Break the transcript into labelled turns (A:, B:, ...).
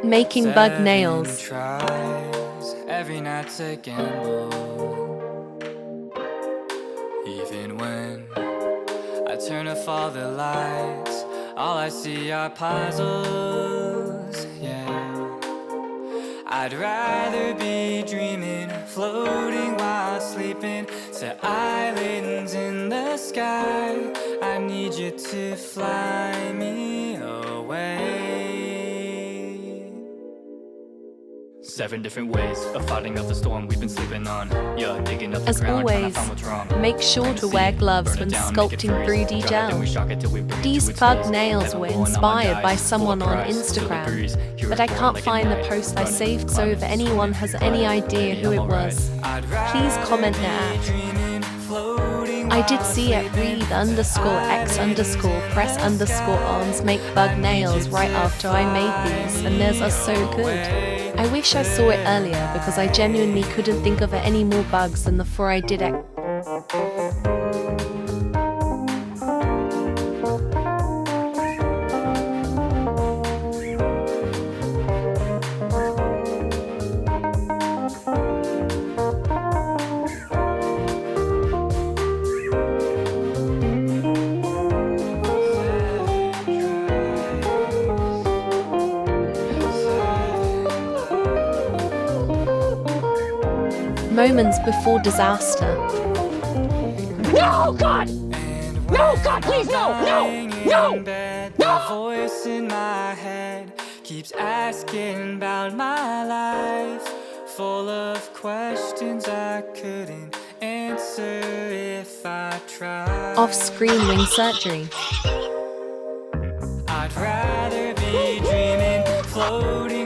A: Making bug nails.
B: Tries every night to gamble. Even when I turn off all the lights, all I see are puzzles, yeah. I'd rather be dreaming, floating while sleeping, to islands in the sky. I need you to fly me away. 7 different ways of fighting off the storm we've been sleeping on. Yeah, digging up the
A: As
B: ground, trying to
A: always,
B: find what's wrong.
A: make sure to wear gloves when sculpting 3D gel. These bug nails were inspired by someone on Instagram, but I can't find the post I saved, so if anyone has any idea who it was, please comment at. I did see at read_x_press_ons make bug nails right after I made these, and theirs are so good. I wish I saw it earlier because I genuinely couldn't think of any more bugs than the 4 I did. Moments before disaster.
C: No, God! No, God, please, no! No! No!
B: The voice in my head keeps asking about my life, full of questions I couldn't answer if I tried.
A: Off-screen wing surgery.
B: I'd rather be dreaming, floating